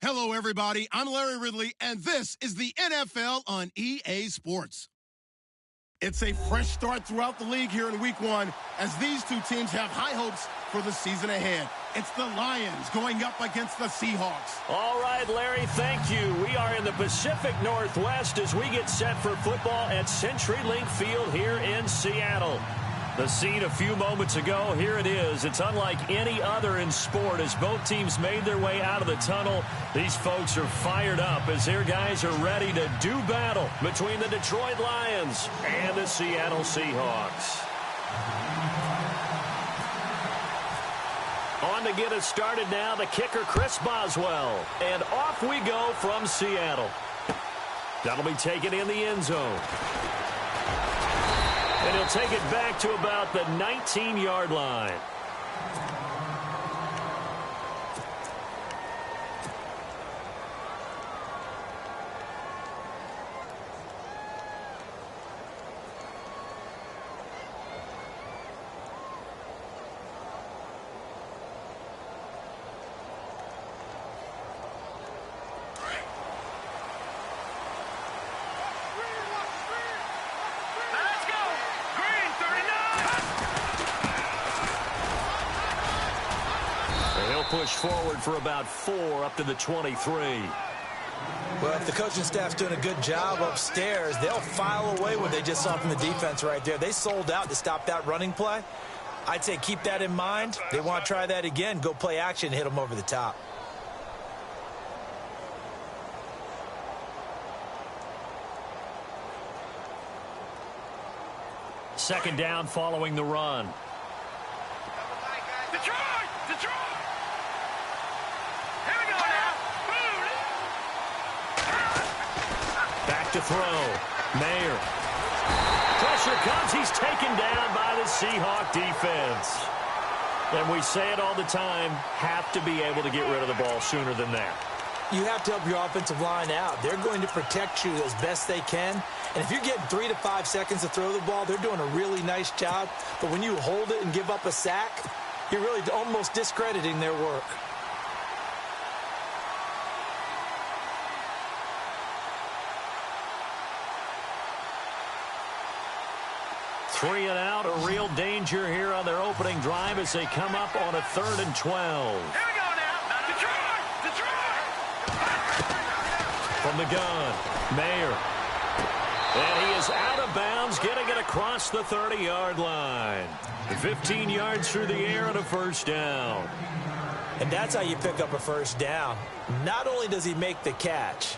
Hello, everybody. I'm Larry Ridley, and this is the NFL on EA Sports. It's a fresh start throughout the league here in Week 1 as these two teams have high hopes for the season ahead. It's the Lions going up against the Seahawks. All right, Larry, thank you. We are in the Pacific Northwest as we get set for football at CenturyLink Field here in Seattle. The scene a few moments ago, here it is. It's unlike any other in sport as both teams made their way out of the tunnel. These folks are fired up as their guys are ready to do battle between the Detroit Lions and the Seattle Seahawks. On to get us started now, the kicker, Chris Boswell. And off we go from Seattle. That'll be taken in the end zone. And he'll take it back to about the 19-yard line. Push forward for about 4 up to the 23. Well, if the coaching staff's doing a good job upstairs, they'll file away what they just saw from the defense right there. They sold out to stop that running play. I'd say keep that in mind. They want to try that again. Go play action, hit them over the top. Second down following the run. Detroit! Back to throw. Mayer. Pressure comes. He's taken down by the Seahawk defense. And we say it all the time, have to be able to get rid of the ball sooner than that. You have to help your offensive line out. They're going to protect you as best they can. And if you're getting 3 to 5 seconds to throw the ball, they're doing a really nice job. But when you hold it and give up a sack, you're really almost discrediting their work. Three and out, a real danger here on their opening drive as they come up on a 3rd and 12. Here we go now. Detroit! From the gun, Mayer. And he is out of bounds, getting it across the 30-yard line. 15 yards through the air and a first down. And that's how you pick up a first down. Not only does he make the catch,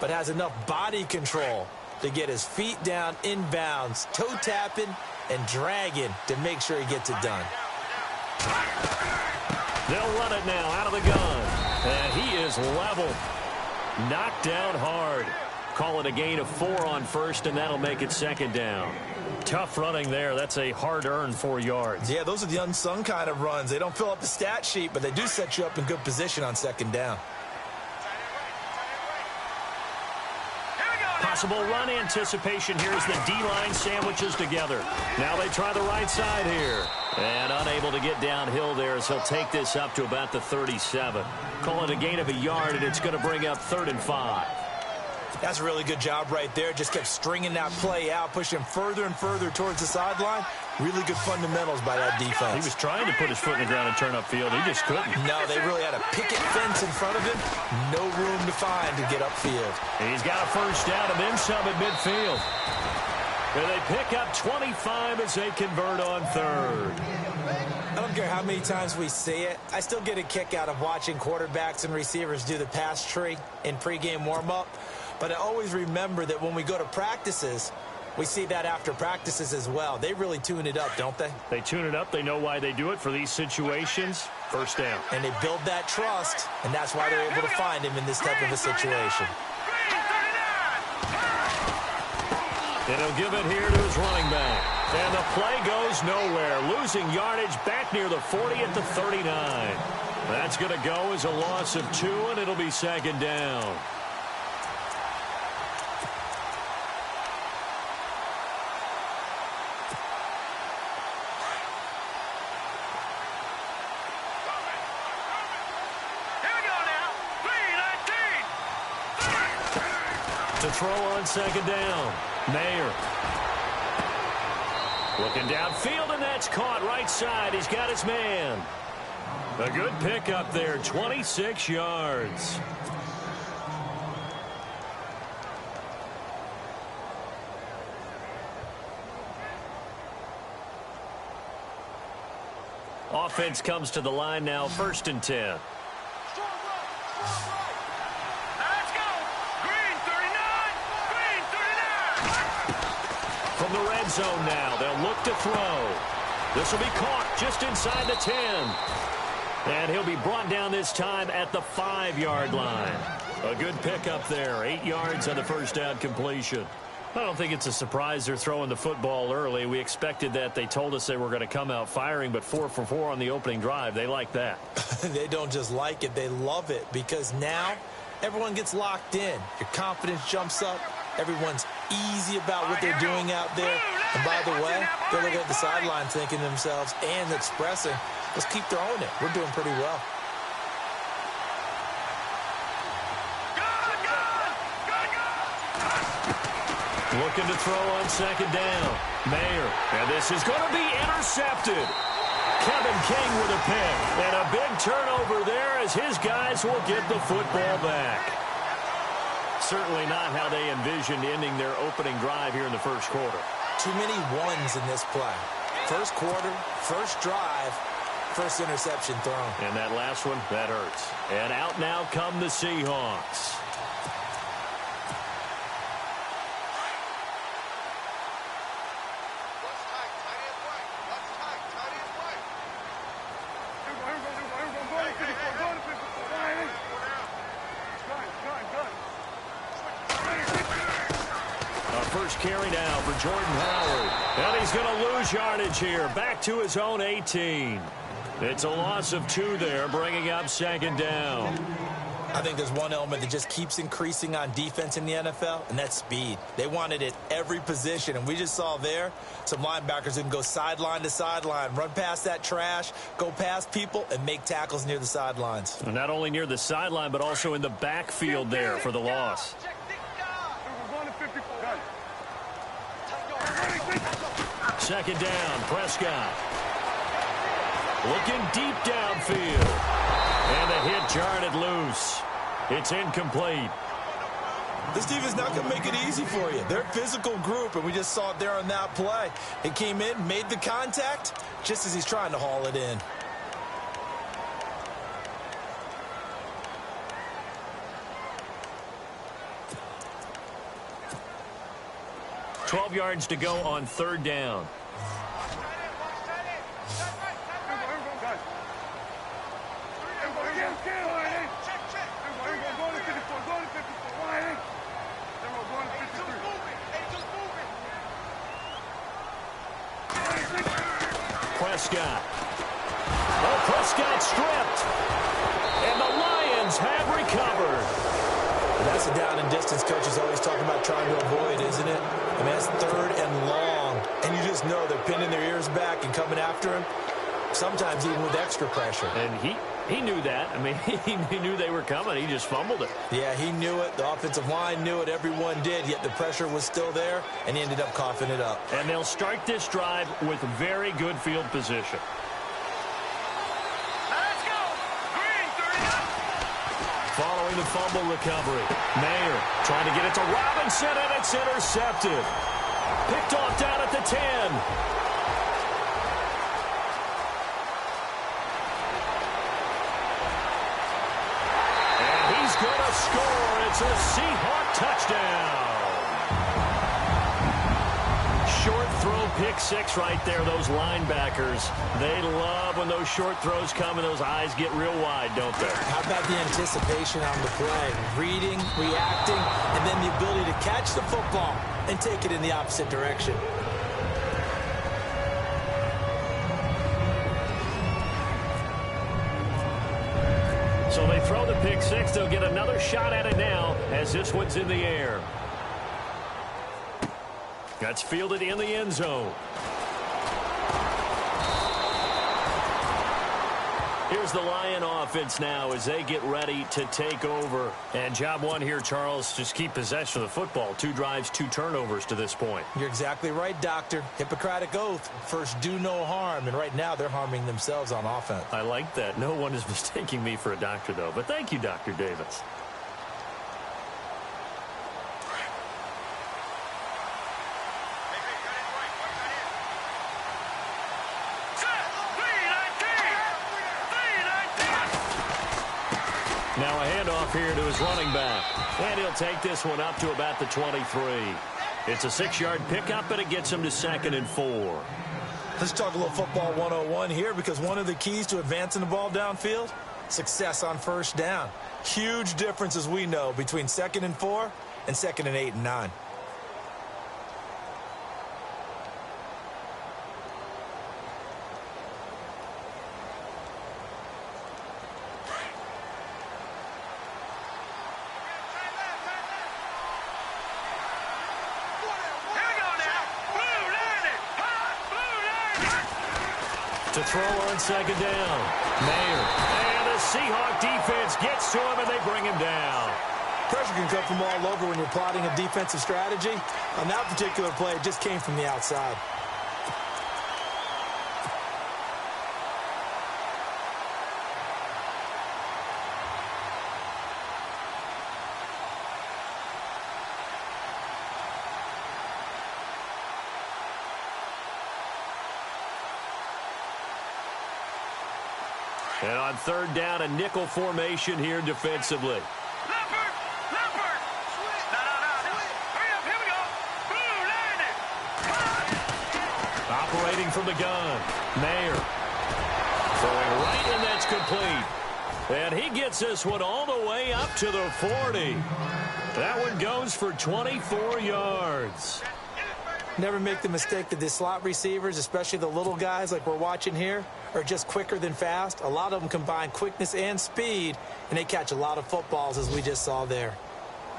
but has enough body control to get his feet down inbounds, toe tapping and dragging to make sure he gets it done. They'll run it now out of the gun. And he is level. Knocked down hard. Call it a gain of 4 on first, and that'll make it second down. Tough running there. That's a hard-earned 4 yards. Yeah, those are the unsung kind of runs. They don't fill up the stat sheet, but they do set you up in good position on second down. Possible run anticipation here as the D-line sandwiches together. Now they try the right side here. And unable to get downhill there as he'll take this up to about the 37. Call it a gain of a yard, and it's going to bring up 3rd and 5. That's a really good job right there. Just kept stringing that play out, pushing further and further towards the sideline. Really good fundamentals by that defense. He was trying to put his foot in the ground and turn upfield. He just couldn't. No, they really had a picket fence in front of him. No room to find to get upfield. He's got a first down and then some at midfield. And they pick up 25 as they convert on 3rd. I don't care how many times we see it. I still get a kick out of watching quarterbacks and receivers do the pass tree in pregame warm-up. But I always remember that when we go to practices, we see that after practices as well. They really tune it up, don't they? They tune it up. They know why they do it for these situations. First down. And they build that trust, and that's why they're able to find him in this type of a situation. And he'll give it here to his running back. And the play goes nowhere. Losing yardage back near the 40 at the 39. That's going to go as a loss of 2, and it'll be second down. To throw on second down. Mayer. Looking downfield, and that's caught right side. He's got his man. A good pickup there, 26 yards. Offense comes to the line now, 1st and 10. Let's go. Green 39. Green 39. From the red zone now, they'll look to throw. This will be caught just inside the 10. And he'll be brought down this time at the 5-yard line. A good pickup there, 8 yards on the first down completion. I don't think it's a surprise they're throwing the football early. We expected that. They told us they were going to come out firing, but 4 for 4 on the opening drive. They like that. They don't just like it, they love it, because now everyone gets locked in. Your confidence jumps up. Everyone's easy about what they're doing out there. And by the way, they're looking at the sideline thinking to themselves and expressing, let's keep throwing it. We're doing pretty well. Looking to throw on second down. Mayer. And this is going to be intercepted. Kevin King with a pick. And a big turnover there as his guys will get the football back. Certainly not how they envisioned ending their opening drive here in the first quarter. Too many ones in this play. First quarter, first drive, first interception thrown. And that last one, that hurts. And out now come the Seahawks. Carry now for Jordan Howard. And he's going to lose yardage here. Back to his own 18. It's a loss of 2 there, bringing up second down. I think there's one element that just keeps increasing on defense in the NFL, and that's speed. They want it at every position, and we just saw there some linebackers who can go sideline to sideline, run past that trash, go past people, and make tackles near the sidelines. And not only near the sideline, but also in the backfield there for the loss. Second down, Prescott. Looking deep downfield. And the hit jarred it loose. It's incomplete. This defense is not going to make it easy for you. They're a physical group, and we just saw it there on that play. It came in, made the contact, just as he's trying to haul it in. $12 yards to go on third down. Prescott. Oh, Prescott stripped. And the Lions have recovered. That's a down and distance coach is always talking about trying to avoid, isn't it? I mean, that's 3rd and long. And you just know they're pinning their ears back and coming after him, sometimes even with extra pressure. And he knew that. I mean, he knew they were coming. He just fumbled it. Yeah, he knew it. The offensive line knew it. Everyone did, yet the pressure was still there, and he ended up coughing it up. And they'll start this drive with very good field position. Let's go. Green 39. Following the fumble recovery, Mayer trying to get it to Robinson, and it's intercepted. Picked off down at the 10. And he's going to score. It's a Seahawk touchdown. Short throw, pick 6 right there. Those linebackers, they love when those short throws come and those eyes get real wide, don't they? How about the anticipation on the play? Reading, reacting, and then the ability to catch the football and take it in the opposite direction. So they throw the pick 6. They'll get another shot at it now as this one's in the air. That's fielded in the end zone. Here's the Lion offense now as they get ready to take over. And job one here, Charles, just keep possession of the football. 2 drives, 2 turnovers to this point. You're exactly right, Doctor. Hippocratic oath. First, do no harm. And right now, they're harming themselves on offense. I like that. No one is mistaking me for a doctor, though. But thank you, Dr. Davis. Now a handoff here to his running back. And he'll take this one up to about the 23. It's a 6-yard pickup, and it gets him to 2nd and 4. Let's talk a little football 101 here, because one of the keys to advancing the ball downfield, success on first down. Huge difference, as we know, between 2nd and 4 and 2nd and 8 and 9. To throw on 2nd down. Mayer. And the Seahawk defense gets to him, and they bring him down. Pressure can come from all over when you're plotting a defensive strategy. On that particular play, it just came from the outside. And on 3rd down, a nickel formation here defensively. Leopard! Leopard! No. Hurry up, here we go. Blue, landed. Operating from the gun. Mayer. Throwing right, and that's complete. And he gets this one all the way up to the 40. That one goes for 24 yards. Never make the mistake that the slot receivers, especially the little guys like we're watching here, are just quicker than fast. A lot of them combine quickness and speed, and they catch a lot of footballs, as we just saw there.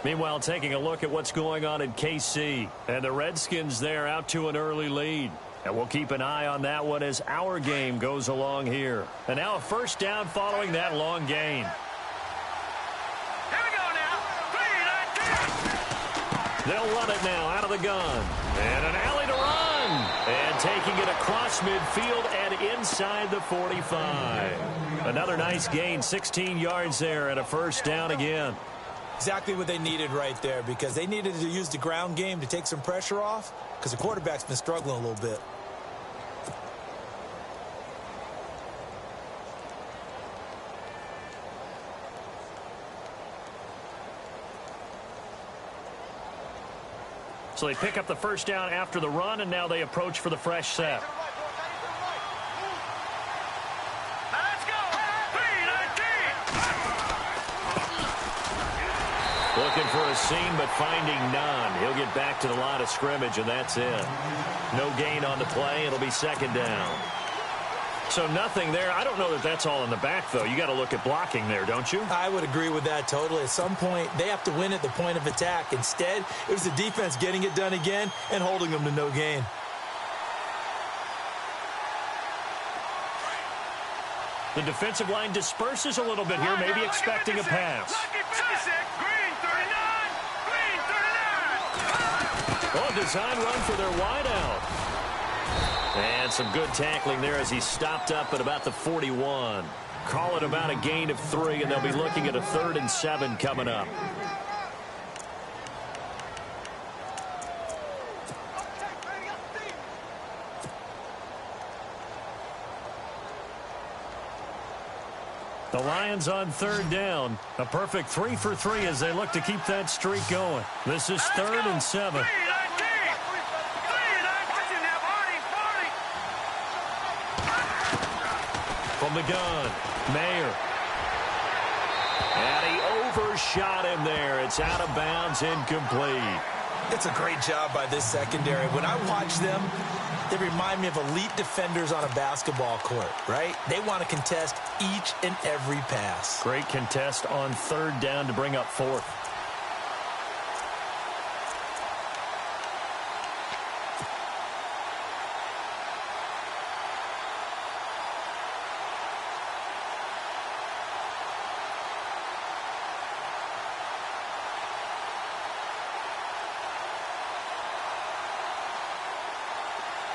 Meanwhile, taking a look at what's going on in KC. And the Redskins there out to an early lead. And we'll keep an eye on that one as our game goes along here. And now a first down following that long gain. Here we go now. 3, 19. They'll run it now out of the gun. And an alley to run. And taking it across midfield and inside the 45. Another nice gain, 16 yards there, and a first down again. Exactly what they needed right there, because they needed to use the ground game to take some pressure off, because the quarterback's been struggling a little bit. So they pick up the first down after the run, and now they approach for the fresh set. Now let's go. 3, 19. Looking for a seam, but finding none. He'll get back to the line of scrimmage, and that's it. No gain on the play. It'll be 2nd down. So nothing there. I don't know that that's all in the back, though. You got to look at blocking there, don't you? I would agree with that totally. At some point, they have to win at the point of attack. Instead, it was the defense getting it done again and holding them to no gain. The defensive line disperses a little bit here, maybe expecting a pass. Lucky 56. Green 39. Green 39. Oh, design run for their wideout. And some good tackling there as he stopped up at about the 41. Call it about a gain of 3, and they'll be looking at a 3rd and 7 coming up. The Lions on 3rd down. A perfect 3 for 3 as they look to keep that streak going. This is 3rd and 7. From the gun, Mayer. And he overshot him there. It's out of bounds, incomplete. It's a great job by this secondary. When I watch them, they remind me of elite defenders on a basketball court, right? They want to contest each and every pass. Great contest on 3rd down to bring up 4th.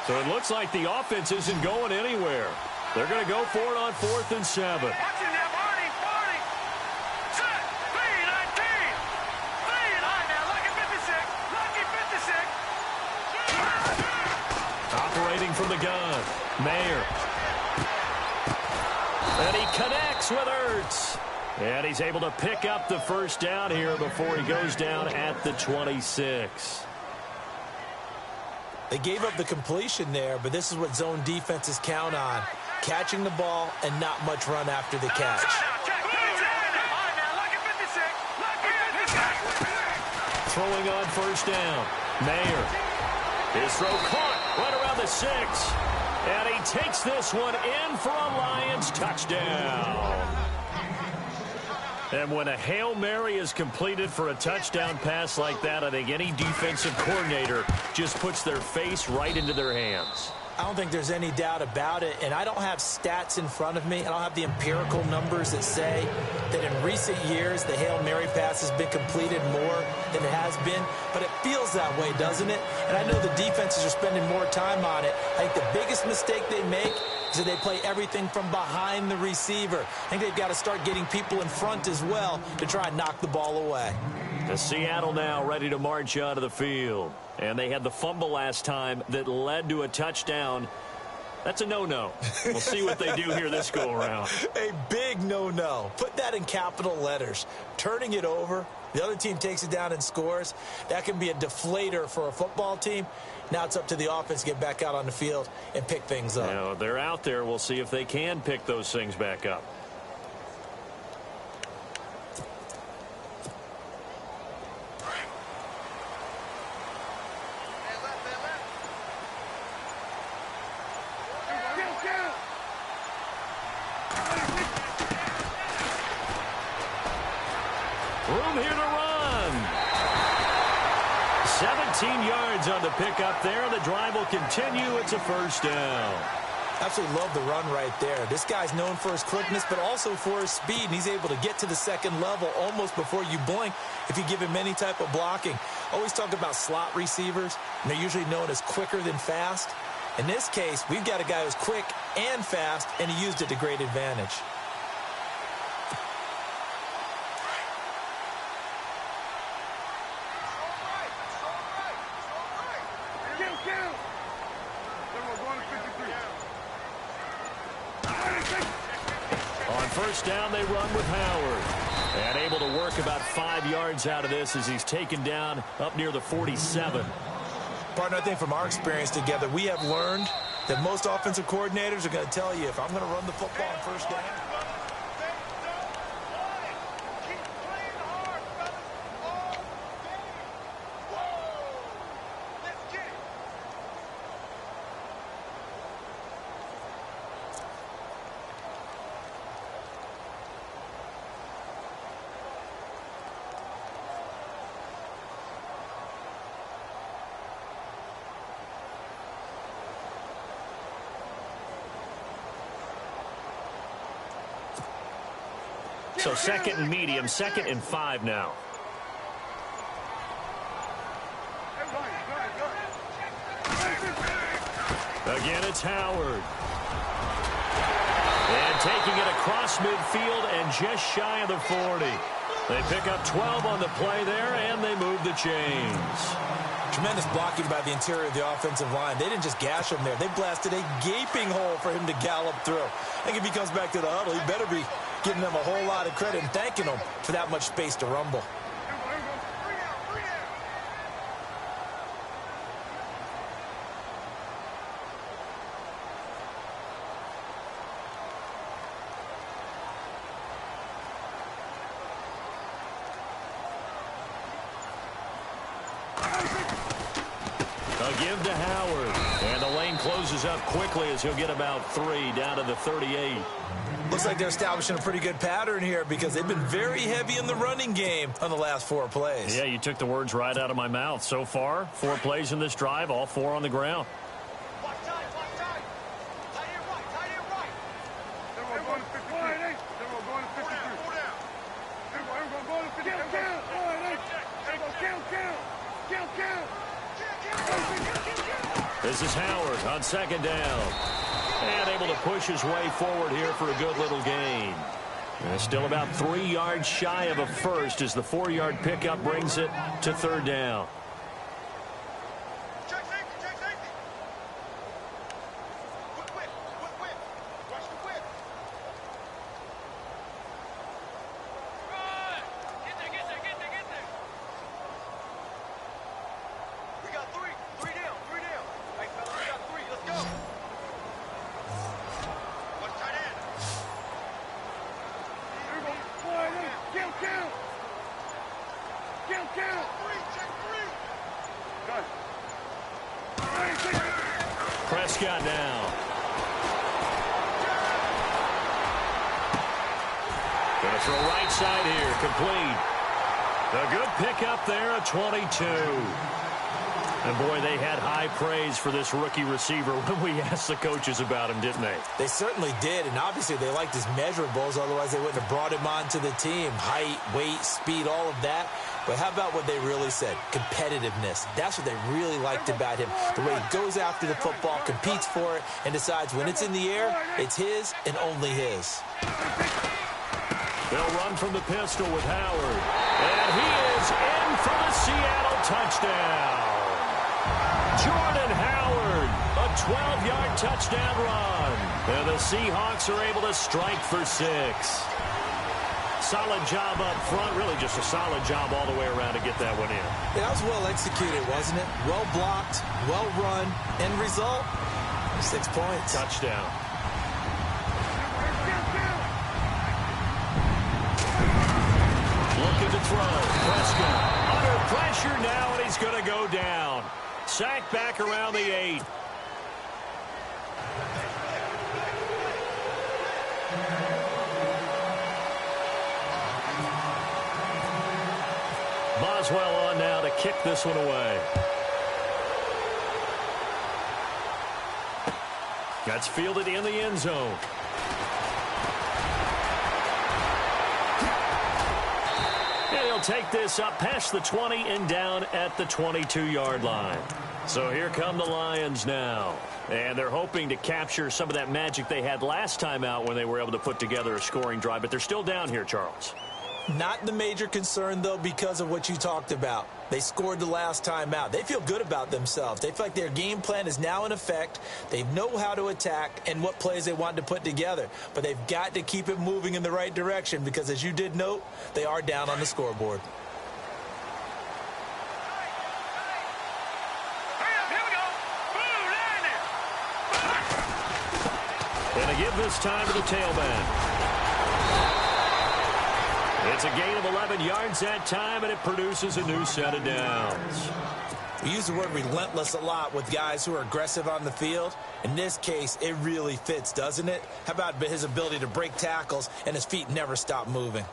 So it looks like the offense isn't going anywhere. They're going to go for it on 4th and 7. Watch it now, Barney. Set. 3-19. 3-9 now. Lucky 56. Lucky 56. Operating from the gun. Mayer. And he connects with Ertz. And he's able to pick up the first down here before he goes down at the 26. They gave up the completion there, but this is what zone defenses count on. Catching the ball and not much run after the catch. Throwing on first down. Mayer. His throw caught right around the 6. And he takes this one in for a Lions touchdown. And when a Hail Mary is completed for a touchdown pass like that, I think any defensive coordinator just puts their face right into their hands. I don't think there's any doubt about it, and I don't have stats in front of me. I don't have the empirical numbers that say that in recent years the Hail Mary pass has been completed more than it has been, but it feels that way, doesn't it? And I know the defenses are spending more time on it. I think the biggest mistake they make is that they play everything from behind the receiver. I think they've got to start getting people in front as well to try and knock the ball away. To Seattle now, ready to march onto the field. And they had the fumble last time that led to a touchdown. That's a no-no. We'll see what they do here this go-around. A big no-no. Put that in capital letters. Turning it over, the other team takes it down and scores. That can be a deflator for a football team. Now it's up to the offense to get back out on the field and pick things up. Now, they're out there. We'll see if they can pick those things back up. Room here to run. 17 yards on the pickup there. The drive will continue. It's a first down. Absolutely love the run right there. This guy's known for his quickness, but also for his speed. And he's able to get to the second level almost before you blink if you give him any type of blocking. Always talk about slot receivers, and they're usually known as quicker than fast. In this case, we've got a guy who's quick and fast, and he used it to great advantage. On first down, they run with Howard. And able to work about 5 yards out of this as he's taken down up near the 47. Partner, I think from our experience together, we have learned that most offensive coordinators are going to tell you, if I'm going to run the football on first down, So second and medium, 2nd and 5 now. Again, it's Howard. And taking it across midfield and just shy of the 40. They pick up 12 on the play there, and they move the chains. Tremendous blocking by the interior of the offensive line. They didn't just gash him there. They blasted a gaping hole for him to gallop through. I think if he comes back to the huddle, he better be giving them a whole lot of credit and thanking them for that much space to rumble. A give to Howard. And the lane closes up quickly as he'll get about 3 down to the 38. Looks like they're establishing a pretty good pattern here because they've been very heavy in the running game on the last 4 plays. Yeah, you took the words right out of my mouth. So far, 4 plays in this drive, all 4 on the ground. This is Howard on second down. And able to push his way forward here for a good little gain. And still about 3 yards shy of a first as the 4-yard pickup brings it to third down. Check safety, check safety. Whip. Watch the whip. Run. Get there. We got three down. Hey, fella, we got 3. Let's go. Watch tight end. Count. 3, check 3. Done. Prescott now. Gonna throw right side here, complete. A good pickup there, a 22. And boy, they had high praise for this rookie receiver when we asked the coaches about him, didn't they? They certainly did, and obviously they liked his measurables, otherwise they wouldn't have brought him onto the team. Height, weight, speed, all of that. But how about what they really said? Competitiveness. That's what they really liked about him. The way he goes after the football, competes for it, and decides when it's in the air, it's his and only his. They'll run from the pistol with Howard. And he is in for the Seattle touchdown. Jordan Howard, a 12-yard touchdown run. And the Seahawks are able to strike for 6. Solid job up front, really just a solid job all the way around to get that one in. Yeah, that was well executed, wasn't it? Well blocked, well run. End result, 6 points. Touchdown. Looking to throw. Prescott under pressure now, and he's going to go down. Sacked back around the 8. Boswell on now to kick this one away. That's fielded in the end zone. And he'll take this up past the 20 and down at the 22-yard line. So here come the Lions now. And they're hoping to capture some of that magic they had last time out when they were able to put together a scoring drive. But they're still down here, Charles. Not the major concern, though, because of what you talked about. They scored the last time out. They feel good about themselves. They feel like their game plan is now in effect. They know how to attack and what plays they want to put together. But they've got to keep it moving in the right direction because, as you did note, they are down on the scoreboard. And to give this time to the tailback. It's a gain of 11 yards that time, and it produces a new set of downs. We use the word relentless a lot with guys who are aggressive on the field. In this case, it really fits, doesn't it? How about his ability to break tackles and his feet never stop moving?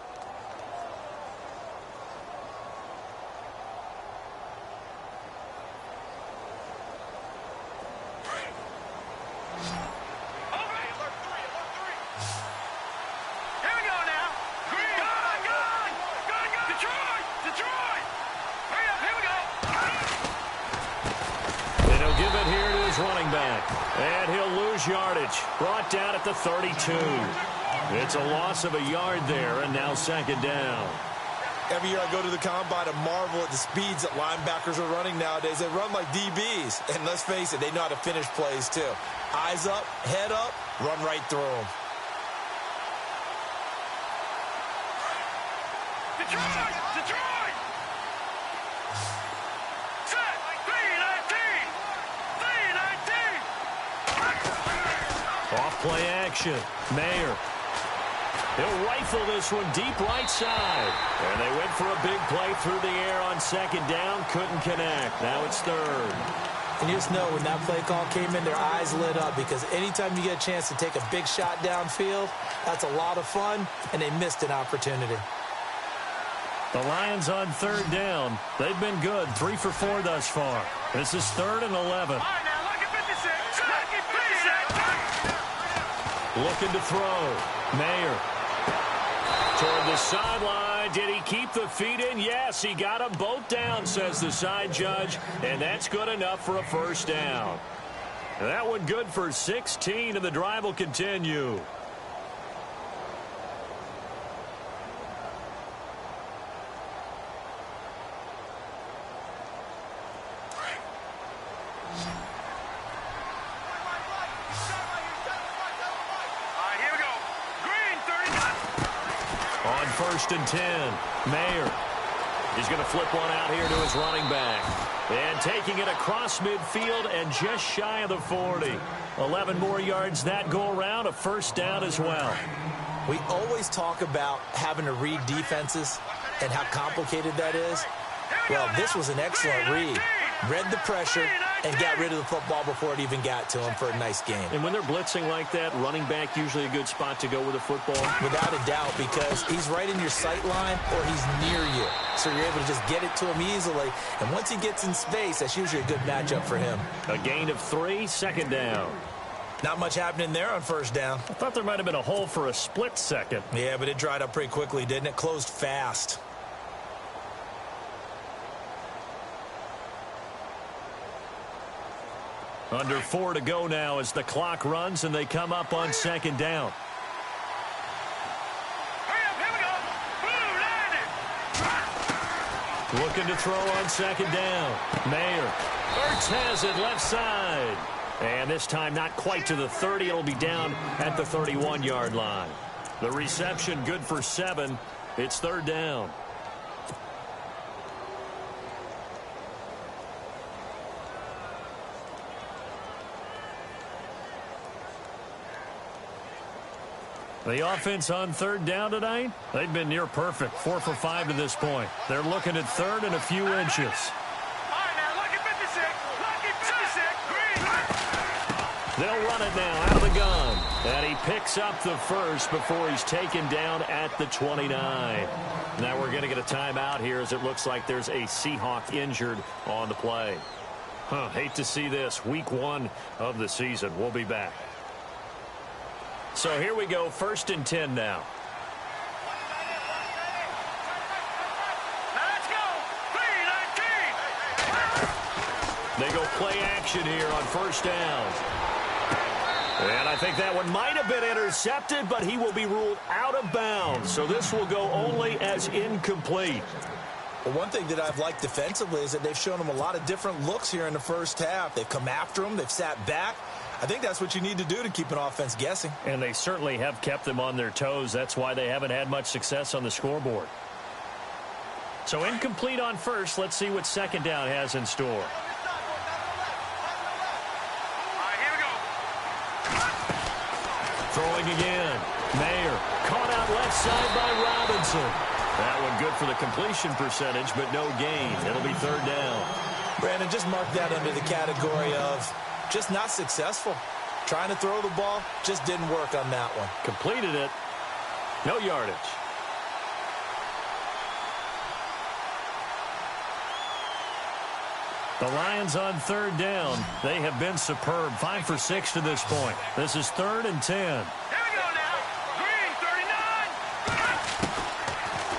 Yardage brought down at the 32. It's a loss of a yard there, and now second down. Every year I go to the combine and marvel at the speeds that linebackers are running nowadays. They run like DBs, and let's face it, they know how to finish plays too. Eyes up, head up, run right through them. Detroit! Off play action. Mayer. He'll rifle this one deep right side. And they went for a big play through the air on second down. Couldn't connect. Now it's third. And you just know when that play call came in, their eyes lit up because anytime you get a chance to take a big shot downfield, that's a lot of fun, and they missed an opportunity. The Lions on third down. They've been good. 3 for 4 thus far. This is 3rd and 11. Looking to throw. Mayer. Toward the sideline. Did he keep the feet in? Yes, he got them both down, says the side judge. And that's good enough for a first down. That one good for 16, and the drive will continue. Here we go. Green, 39. On 1st and 10, Mayer. He's going to flip one out here to his running back. And taking it across midfield and just shy of the 40. 11 more yards that go around, a first down as well. We always talk about having to read defenses and how complicated that is. Well, this was an excellent read. Read the pressure and got rid of the football before it even got to him for a nice game. And when they're blitzing like that, running back usually a good spot to go with the football? Without a doubt, because he's right in your sight line or he's near you. So you're able to just get it to him easily. And once he gets in space, that's usually a good matchup for him. A gain of 3, second down. Not much happening there on first down. I thought there might have been a hole for a split second. Yeah, but it dried up pretty quickly, didn't it? Closed fast. Under 4 to go now as the clock runs and they come up on second down. Here we go. Blue, Looking to throw on second down. Mayer. Ertz has it left side. And this time not quite to the 30. It'll be down at the 31-yard line. The reception good for 7. It's third down. The offense on third down tonight, they've been near perfect. 4 for 5 to this point. They're looking at third and a few inches. All right, now, lucky 56. Lucky 56. Green. They'll run it now out of the gun. And he picks up the first before he's taken down at the 29. Now we're going to get a timeout here as it looks like there's a Seahawk injured on the play. Hate to see this. Week 1 of the season. We'll be back. So here we go, 1st and 10 now. Now let's go. 3-19. They go play action here on first down. And I think that one might have been intercepted, but he will be ruled out of bounds. So this will go only as incomplete. Well, one thing that I've liked defensively is that they've shown him a lot of different looks here in the first half. They've come after him. They've sat back. I think that's what you need to do to keep an offense guessing. And they certainly have kept them on their toes. That's why they haven't had much success on the scoreboard. So incomplete on first. Let's see what second down has in store. All right, here we go. Throwing again. Mayer caught out left side by Robinson. That one good for the completion percentage, but no gain. It'll be third down. Brandon, just mark that under the category of just not successful. Trying to throw the ball, just didn't work on that one. Completed it. No yardage. The Lions on third down. They have been superb. 5 for 6 to this point. This is 3rd and 10. Here we go now. Green, 39.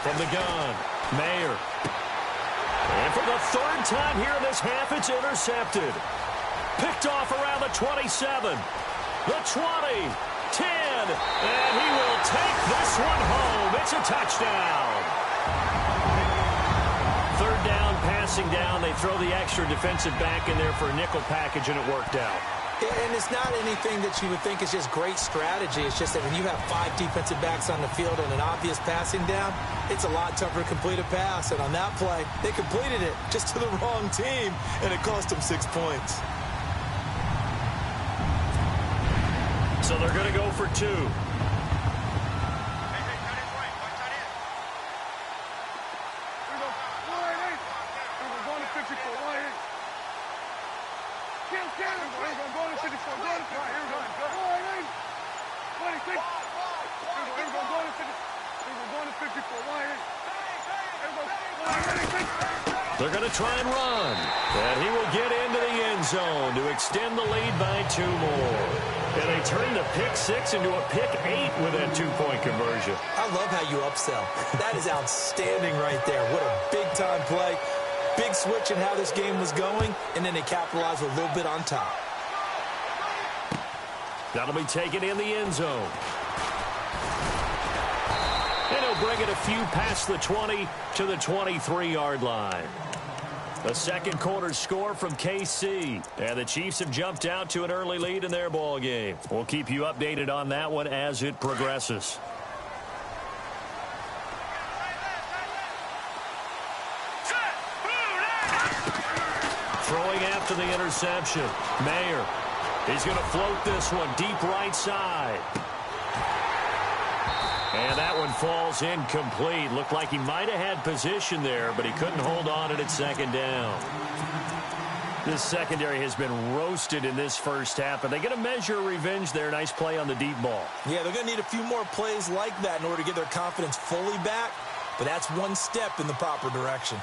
From the gun, Mayer. And for the third time here in this half, it's intercepted. Picked off around the 27, the 20, 10, and he will take this one home. It's a touchdown. Third down, passing down. They throw the extra defensive back in there for a nickel package, and it worked out. And it's not anything that you would think is just great strategy. It's just that when you have 5 defensive backs on the field and an obvious passing down, it's a lot tougher to complete a pass. And on that play, they completed it just to the wrong team, and it cost them 6 points. So they're going to go for 2. They're going to try and run. And he will get into the end zone to extend the lead by 2 more. And they turn the pick 6 into a pick 8 with that 2-point conversion. I love how you upsell. That is outstanding right there. What a big-time play. Big switch in how this game was going, and then they capitalized a little bit on top. That'll be taken in the end zone. And he'll bring it a few past the 20 to the 23-yard line. The second quarter score from KC. And the Chiefs have jumped out to an early lead in their ball game. We'll keep you updated on that one as it progresses. Throwing after the interception. Mayer. He's going to float this one deep right side. And that one falls incomplete. Looked like he might have had position there, but he couldn't hold on at second down. This secondary has been roasted in this first half, and they're going to measure revenge there. Nice play on the deep ball. Yeah, they're going to need a few more plays like that in order to get their confidence fully back, but that's one step in the proper direction.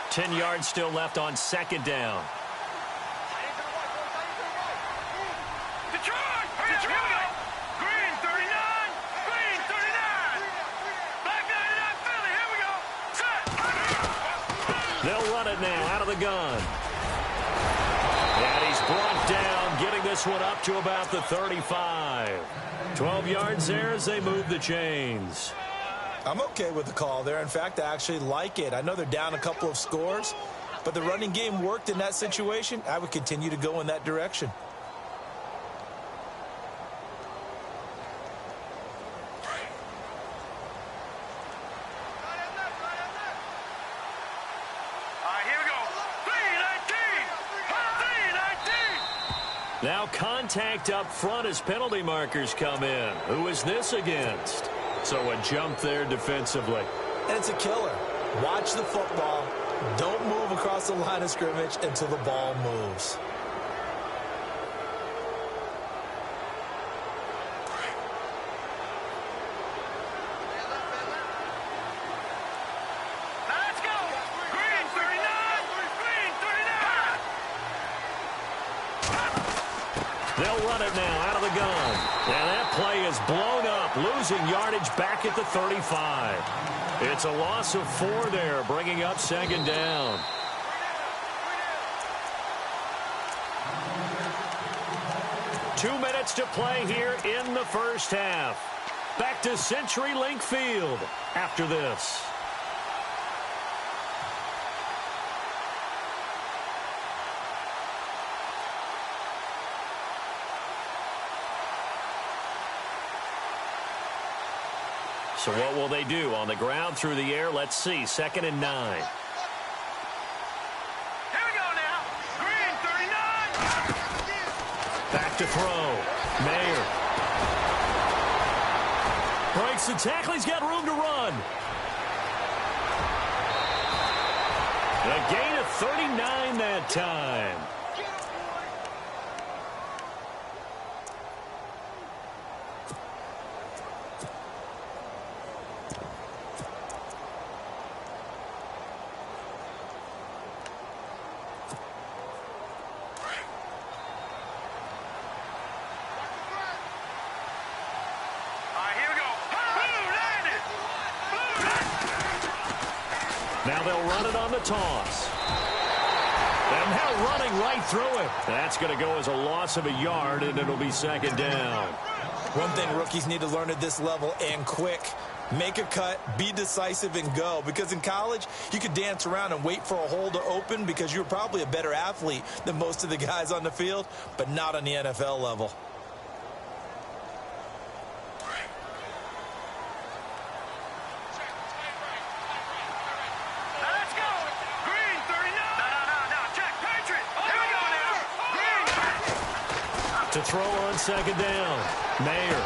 Ten yards still left on second down. Detroit! Green 39! Green 39! Black 99 Philly, here we go! Set! They'll run it now out of the gun. And he's brought down, getting this one up to about the 35. 12 yards there as they move the chains. I'm okay with the call there. In fact, I actually like it. I know they're down a couple of scores, but the running game worked in that situation. I would continue to go in that direction. Now contact up front as penalty markers come in. Who is this against? So a jump there defensively. And it's a killer. Watch the football. Don't move across the line of scrimmage until the ball moves. Let's go! Green 39! Green 39! They'll run it now out of the gun. And that play is blown up, losing yardage back at the 35. It's a loss of 4 there, bringing up second down. Two minutes to play here in the first half. Back to CenturyLink Field after this. So what will they do? On the ground, through the air, let's see. 2nd and 9. Here we go now. Green 39! Back to throw. Mayer. Breaks the tackle. He's got room to run. A gain of 39 that time. Now they'll run it on the toss. And now running right through it. That's going to go as a loss of a yard, and it'll be 2nd down. One thing rookies need to learn at this level, and quick. Make a cut, be decisive, and go. Because in college, you could dance around and wait for a hole to open because you're probably a better athlete than most of the guys on the field, but not on the NFL level. To throw on 2nd down. Mayer.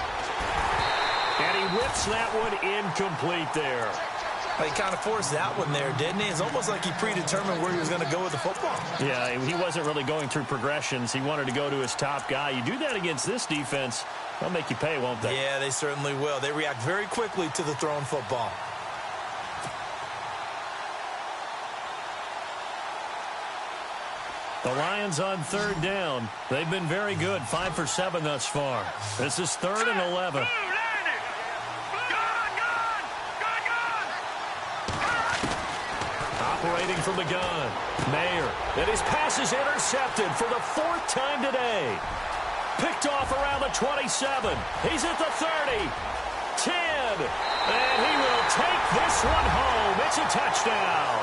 And he whips that one incomplete there. He kind of forced that one there, didn't he? It's almost like he predetermined where he was going to go with the football. Yeah, he wasn't really going through progressions. He wanted to go to his top guy. You do that against this defense, they'll make you pay, won't they? Yeah, they certainly will. They react very quickly to the thrown football. The Lions on 3rd down. They've been very good, 5 for 7 thus far. This is 3rd and 11. Operating from the gun, Mayer. And his pass is intercepted for the 4th time today. Picked off around the 27. He's at the 30. 10. And he will take this one home. It's a touchdown.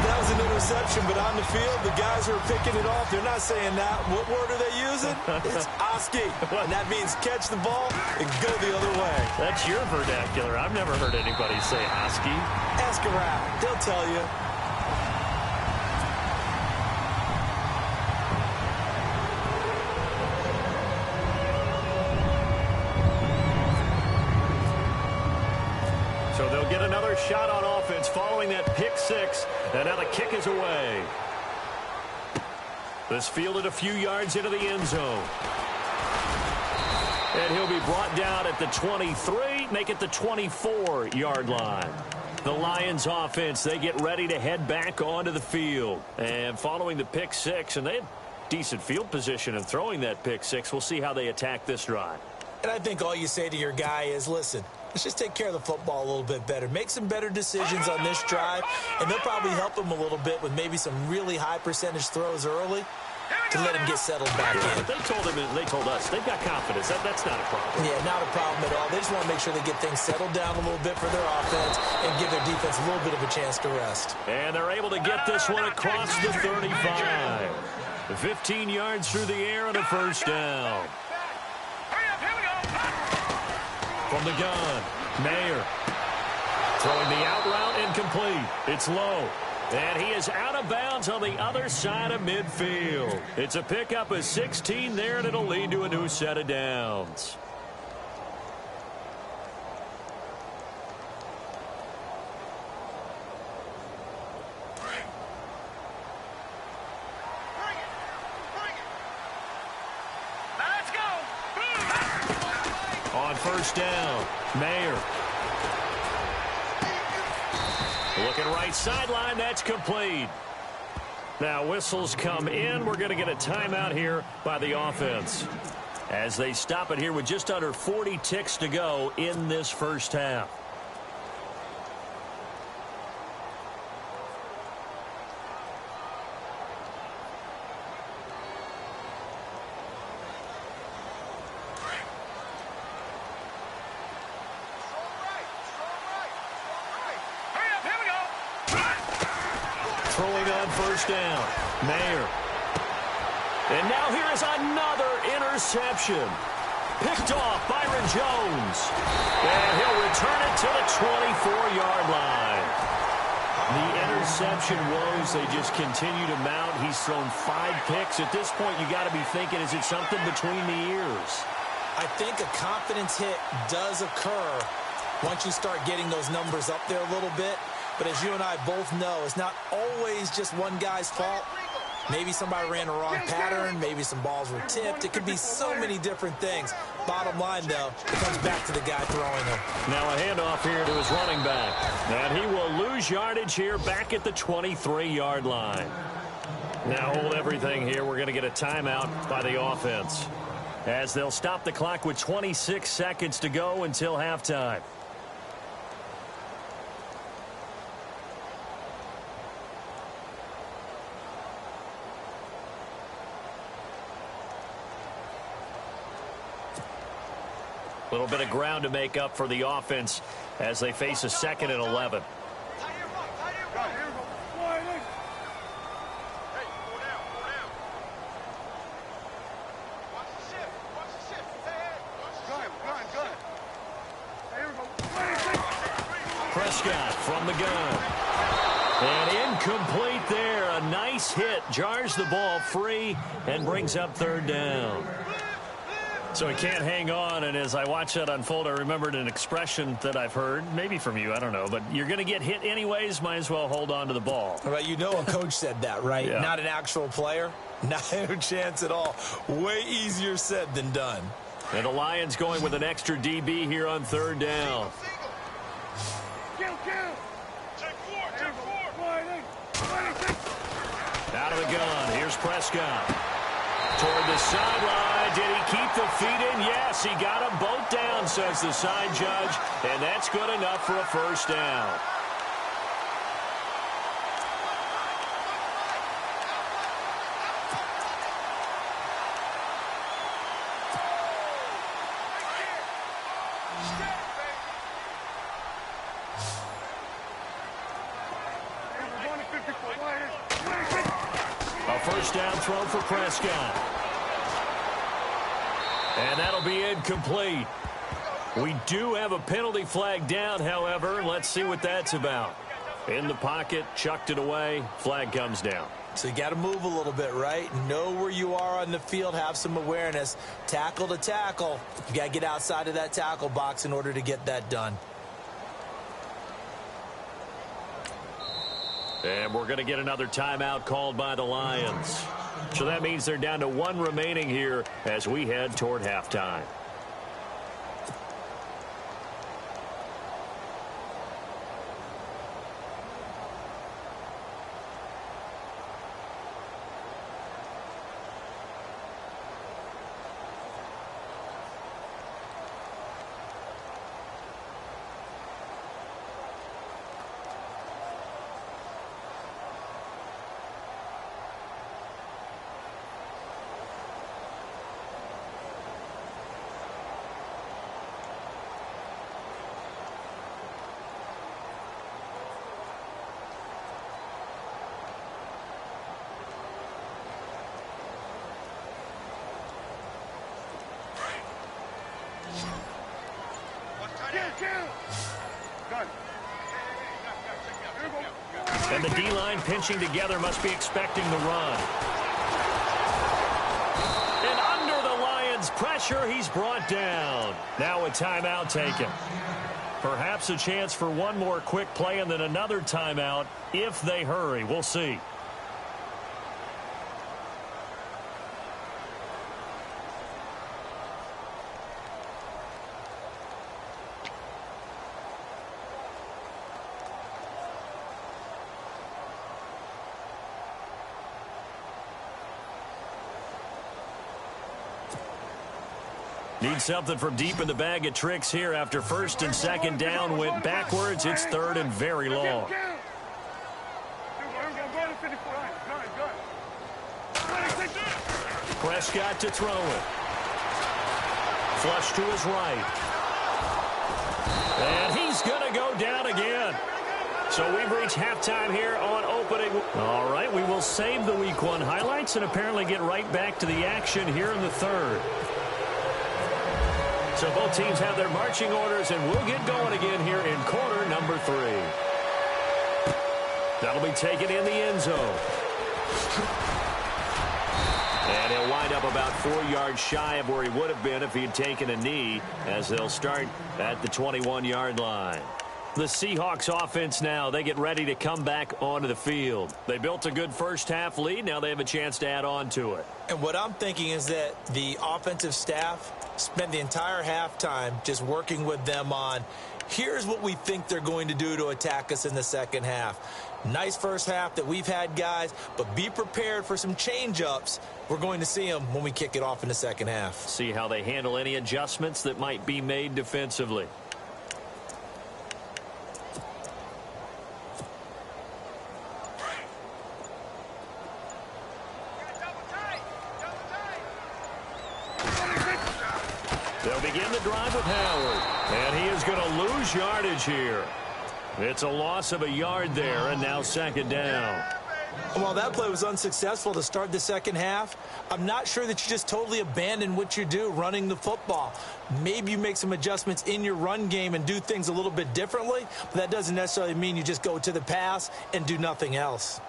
That was an interception, but on the field, the guys who are picking it off, they're not saying that. What word are they using? It's Oski. And that means catch the ball and go the other way. That's your vernacular. I've never heard anybody say Oski. Ask around. They'll tell you. So they'll get another shot on offense following that pick 6. And now the kick is away. This fielded a few yards into the end zone. And he'll be brought down at the 23, make it the 24-yard line. The Lions offense, they get ready to head back onto the field. And following the pick 6, and they had decent field position in throwing that pick 6. We'll see how they attack this drive. And I think all you say to your guy is, listen, let's just take care of the football a little bit better. Make some better decisions on this drive, and they'll probably help him a little bit with maybe some really high percentage throws early to let him get settled back in. They told him, and they told us, they've got confidence. That's not a problem. Yeah, not a problem at all. They just want to make sure they get things settled down a little bit for their offense and give their defense a little bit of a chance to rest. And they're able to get this one across the 35. 15 yards through the air and a first down. From the gun, Mayer. Throwing the out route incomplete. It's low. And he is out of bounds on the other side of midfield. It's a pickup of 16 there, and it'll lead to a new set of downs. On first down, Mayer. Looking right sideline, that's complete. Now whistles come in. We're going to get a timeout here by the offense as they stop it here with just under 40 ticks to go in this first half. Throwing on first down, Mayer. And now here is another interception. Picked off Byron Jones. And he'll return it to the 24-yard line. The interception woes, they just continue to mount. He's thrown 5 picks. At this point, you got to be thinking, is it something between the ears? I think a confidence hit does occur once you start getting those numbers up there a little bit. But as you and I both know, it's not always just one guy's fault. Maybe somebody ran the wrong pattern. Maybe some balls were tipped. It could be so many different things. Bottom line, though, it comes back to the guy throwing them. Now a handoff here to his running back. And he will lose yardage here back at the 23-yard line. Now hold everything here. We're going to get a timeout by the offense, as they'll stop the clock with 26 seconds to go until halftime. A little bit of ground to make up for the offense as they face a 2nd and 11. Prescott from the gun. And incomplete there. A nice hit. Jars the ball free and brings up 3rd down. So he can't hang on, and as I watch that unfold, I remembered an expression that I've heard, maybe from you, I don't know, but you're going to get hit anyways, might as well hold on to the ball. Right, you know a coach said that, right? Yeah. Not an actual player. Not a chance at all. Way easier said than done. And the Lions going with an extra DB here on 3rd down. Out of the gun, here's Prescott. Toward the sideline. Did he keep the feet in? Yes, he got them both down, says the side judge. And that's good enough for a first down. first down throw for Prescott. And that'll be incomplete. We do have a penalty flag down, however. Let's see what that's about. In the pocket, chucked it away, flag comes down. So you got to move a little bit, right? Know where you are on the field, have some awareness. Tackle to tackle. You got to get outside of that tackle box in order to get that done. And we're going to get another timeout called by the Lions. So that means they're down to one remaining here as we head toward halftime. And the D-line pinching together must be expecting the run. And under the Lions' pressure, he's brought down. Now a timeout taken. Perhaps a chance for one more quick play and then another timeout if they hurry. We'll see. Need something from deep in the bag of tricks here after first and second down went backwards. It's third and very long. Prescott to throw it. Flush to his right. And he's going to go down again. So we've reached halftime here on opening. All right, we will save the Week 1 highlights and apparently get right back to the action here in the third. So both teams have their marching orders, and we'll get going again here in quarter number 3. That'll be taken in the end zone. And he'll wind up about 4 yards shy of where he would have been if he had taken a knee, as they'll start at the 21-yard line. The Seahawks offense now, they get ready to come back onto the field. They built a good first-half lead. Now they have a chance to add on to it. And what I'm thinking is that the offensive staff spend the entire halftime just working with them on, here's what we think they're going to do to attack us in the second half. Nice first half that we've had, guys, but be prepared for some change-ups. We're going to see them when we kick it off in the second half. See how they handle any adjustments that might be made defensively. They'll begin the drive with Howard, and he is going to lose yardage here. It's a loss of a yard there, and now second down. While that play was unsuccessful to start the second half, I'm not sure that you just totally abandon what you do running the football. Maybe you make some adjustments in your run game and do things a little bit differently, but that doesn't necessarily mean you just go to the pass and do nothing else.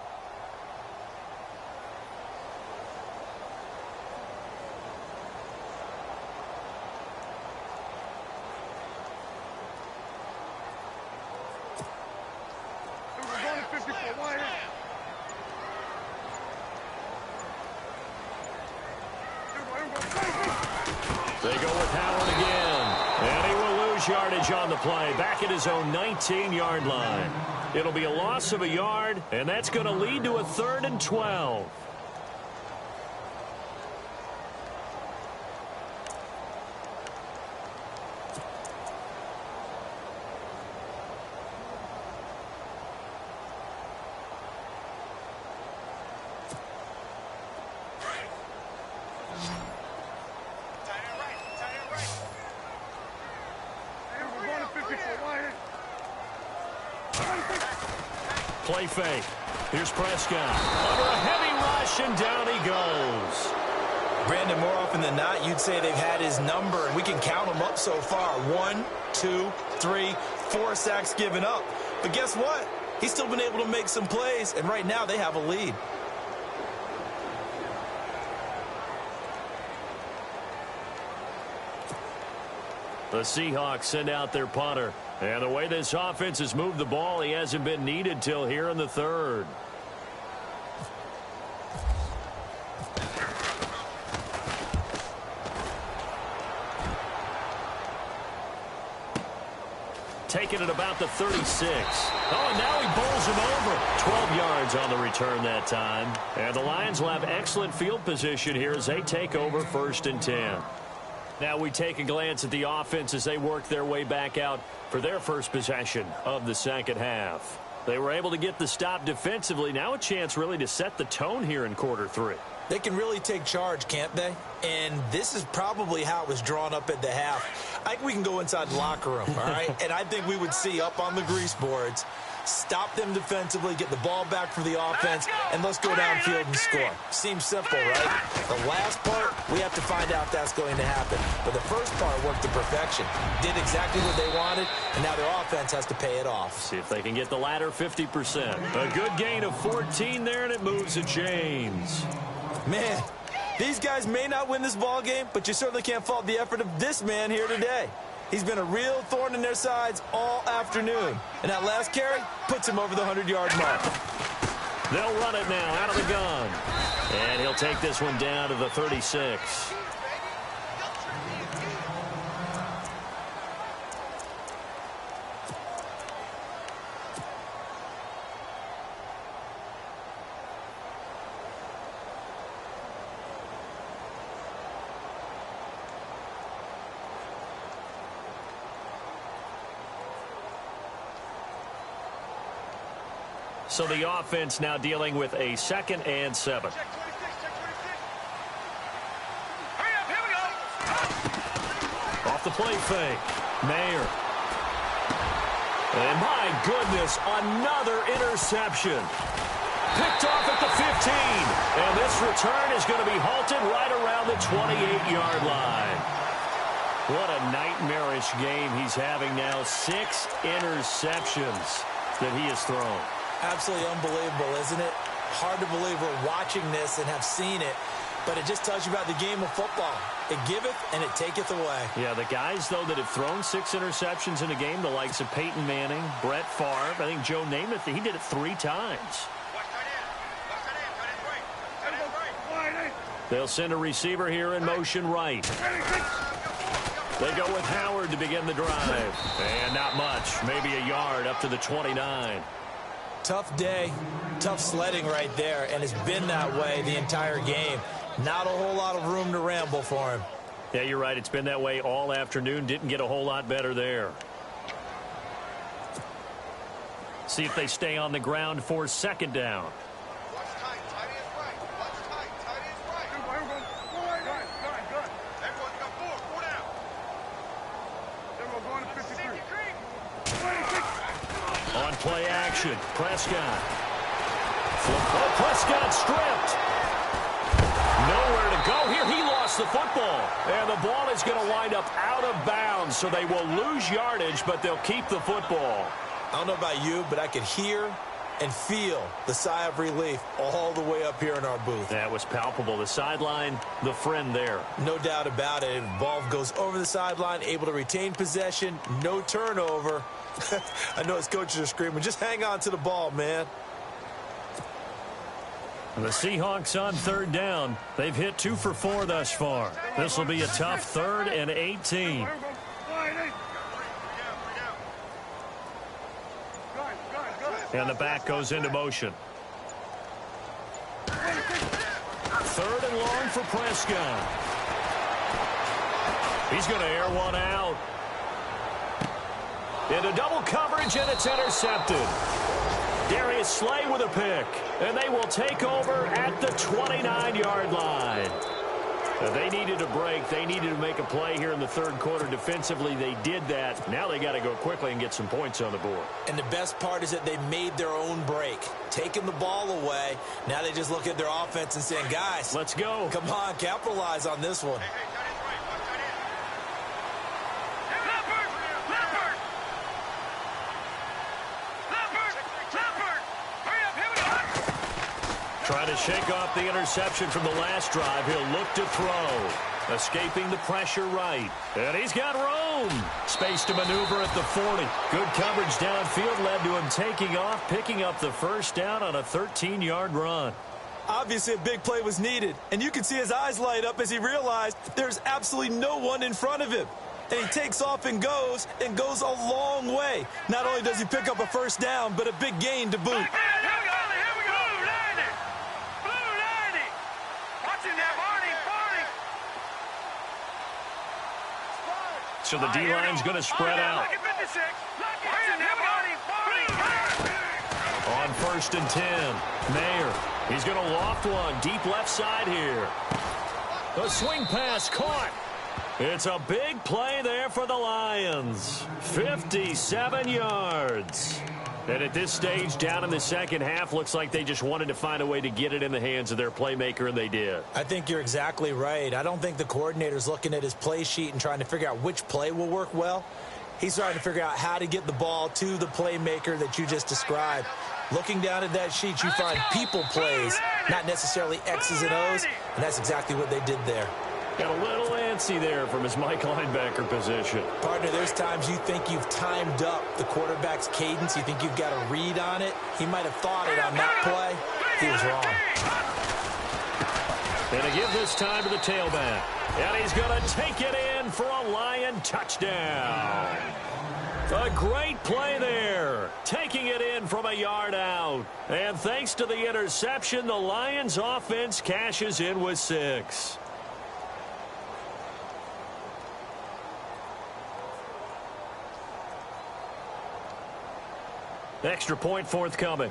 They go with Howard again, and he will lose yardage on the play, back at his own 19-yard line. It'll be a loss of a yard, and that's going to lead to a 3rd and 12. Play fake. Here's Prescott. Under a heavy rush, and down he goes. Brandon, more often than not, you'd say they've had his number, and we can count them up so far. 1, 2, 3, 4 sacks given up. But guess what? He's still been able to make some plays, and right now they have a lead. The Seahawks send out their punter. And the way this offense has moved the ball, he hasn't been needed till here in the third. Taking it about the 36. Oh, and now he bowls him over. 12 yards on the return that time. And the Lions will have excellent field position here as they take over 1st and 10. Now we take a glance at the offense as they work their way back out for their first possession of the second half. They were able to get the stop defensively. Now a chance really to set the tone here in quarter 3. They can really take charge, can't they? And this is probably how it was drawn up at the half. I think we can go inside the locker room, all right? And I think we would see up on the grease boards, stop them defensively, get the ball back for the offense, and let's go downfield and score. Seems simple, right? The last part, we have to find out if that's going to happen. But the first part worked to perfection. Did exactly what they wanted, and now their offense has to pay it off. See if they can get the latter 50%. A good gain of 14 there, and it moves to James. Man, these guys may not win this ball game, but you certainly can't fault the effort of this man here today. He's been a real thorn in their sides all afternoon. And that last carry puts him over the 100-yard mark. They'll run it now out of the gun. And he'll take this one down to the 36. So the offense now dealing with a 2nd and 7. Off the play fake. Mayer. And my goodness, another interception. Picked off at the 15. And this return is going to be halted right around the 28-yard line. What a nightmarish game he's having now. 6 interceptions that he has thrown. Absolutely unbelievable, isn't it? Hard to believe we're watching this and have seen it, but it just tells you about the game of football. It giveth and it taketh away. Yeah, the guys, though, that have thrown 6 interceptions in a game, the likes of Peyton Manning, Brett Favre, I think Joe Namath, he did it 3 times. They'll send a receiver here in motion right. They go with Howard to begin the drive. And not much, maybe a yard up to the 29. Tough day, tough sledding right there, and it's been that way the entire game. Not a whole lot of room to ramble for him. Yeah, you're right. It's been that way all afternoon. Didn't get a whole lot better there. See if they stay on the ground for 2nd down. On play action, Prescott. Oh, Prescott stripped. Nowhere to go here. He lost the football. And the ball is going to wind up out of bounds, so they will lose yardage, but they'll keep the football. I don't know about you, but I could hear and feel the sigh of relief all the way up here in our booth. That was palpable. The sideline, the friend there. No doubt about it. Ball goes over the sideline, able to retain possession, no turnover. I know his coaches are screaming, just hang on to the ball, man. The Seahawks on 3rd down. They've hit 2 for 4 thus far. This will be a tough 3rd and 18. And the back goes into motion. 3rd and long for Prescott. He's going to air one out. Into double coverage, and it's intercepted. Darius Slay with a pick, and they will take over at the 29-yard line. They needed a break. They needed to make a play here in the third quarter. Defensively, they did that. Now they got to go quickly and get some points on the board. And the best part is that they made their own break, taking the ball away. Now they just look at their offense and saying, guys, let's go. Come on, capitalize on this one. Trying to shake off the interception from the last drive. He'll look to throw. Escaping the pressure right. And he's got room. Space to maneuver at the 40. Good coverage downfield led to him taking off, picking up the first down on a 13-yard run. Obviously, a big play was needed. And you can see his eyes light up as he realized there's absolutely no one in front of him. And he takes off and goes a long way. Not only does he pick up a first down, but a big gain to boot. So the D-line's going to spread out. On 1st and 10, Mayer. He's going to loft one deep left side here. The swing pass caught. It's a big play there for the Lions. 57 yards. And at this stage, down in the second half, looks like they just wanted to find a way to get it in the hands of their playmaker, and they did. I think you're exactly right. I don't think the coordinator's looking at his play sheet and trying to figure out which play will work well. He's trying to figure out how to get the ball to the playmaker that you just described. Looking down at that sheet, you find people plays, not necessarily X's and O's, and that's exactly what they did there. Got a little antsy there from his Mike linebacker position. Partner, there's times you think you've timed up the quarterback's cadence. You think you've got a read on it. He might have thought it on that play. He was wrong. And to give this time to the tailback. And he's going to take it in for a Lion touchdown. A great play there. Taking it in from a yard out. And thanks to the interception, the Lions offense cashes in with 6. Extra point forthcoming.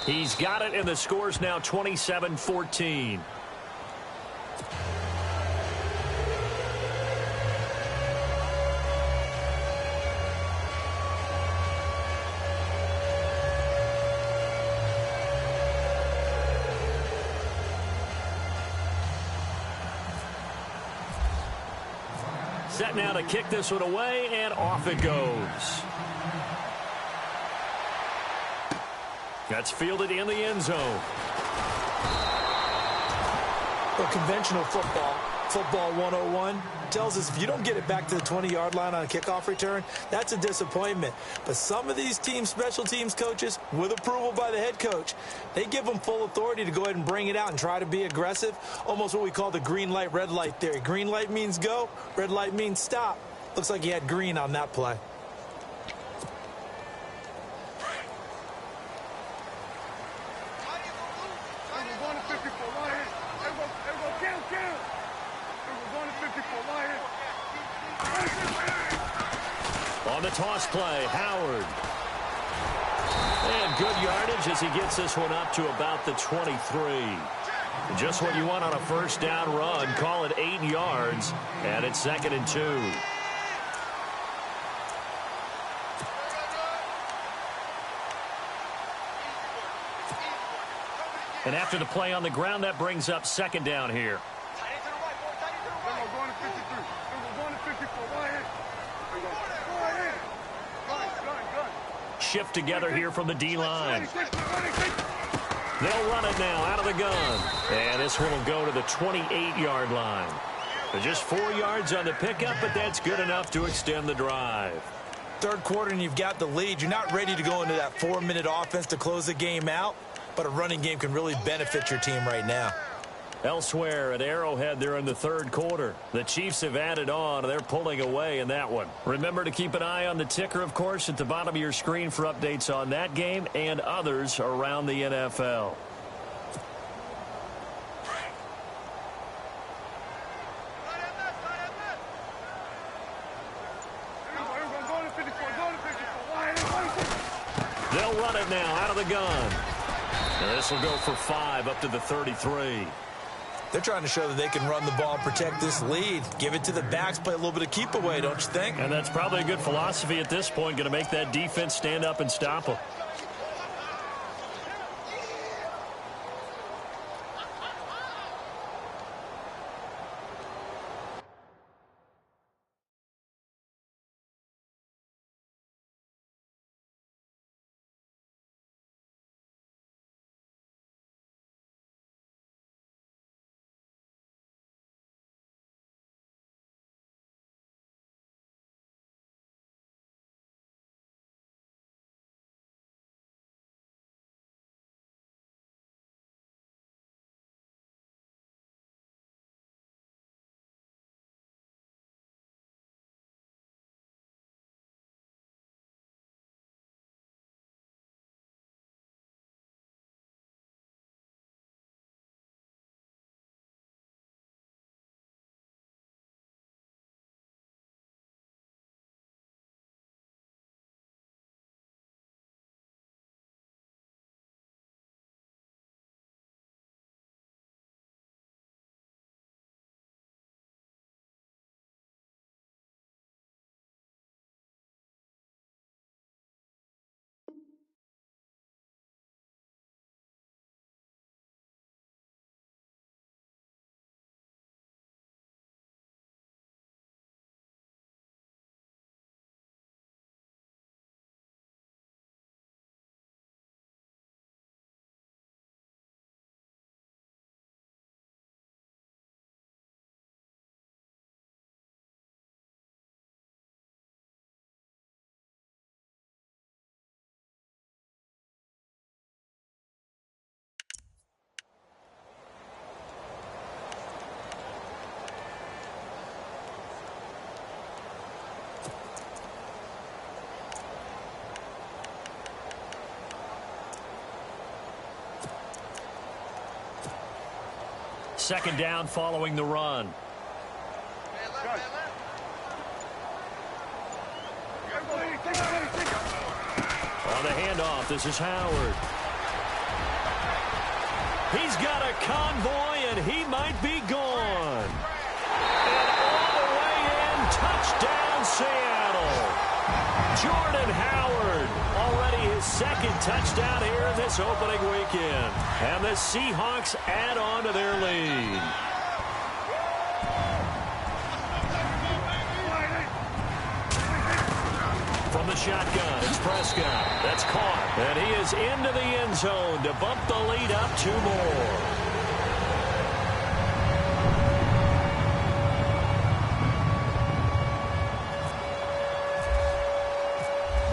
He's got it, and the score's now 27-14. Set now to kick this one away, and off it goes. That's fielded in the end zone. Well, conventional football 101, tells us if you don't get it back to the 20-yard line on a kickoff return, that's a disappointment. But some of these team special teams coaches, with approval by the head coach, they give them full authority to go ahead and bring it out and try to be aggressive, almost what we call the green light, red light theory. Green light means go, red light means stop. Looks like he had green on that play. On the toss play, Howard. And good yardage as he gets this one up to about the 23. Just what you want on a first down run. Call it 8 yards, and it's 2nd and 2. And after the play on the ground, that brings up 2nd down here. Shift together here from the D-line. They'll run it now out of the gun. And this one will go to the 28-yard line. Just 4 yards on the pickup, but that's good enough to extend the drive. Third quarter and you've got the lead. You're not ready to go into that 4-minute offense to close the game out, but a running game can really benefit your team right now. Elsewhere at Arrowhead, they're in the third quarter. The Chiefs have added on, and they're pulling away in that one. Remember to keep an eye on the ticker, of course, at the bottom of your screen for updates on that game and others around the NFL. They'll run it now out of the gun. And this will go for 5 up to the 33. They're trying to show that they can run the ball and protect this lead. Give it to the backs, play a little bit of keep away, don't you think? And that's probably a good philosophy at this point, going to make that defense stand up and stop them. Second down following the run. On the handoff, this is Howard. He's got a convoy, and he might be gone. And all the way in, touchdown Seattle. Jordan Howard, already his second touchdown here in this opening weekend. And the Seahawks add on to their lead. From the shotgun, it's Prescott. That's caught. And he is into the end zone to bump the lead up 2 more.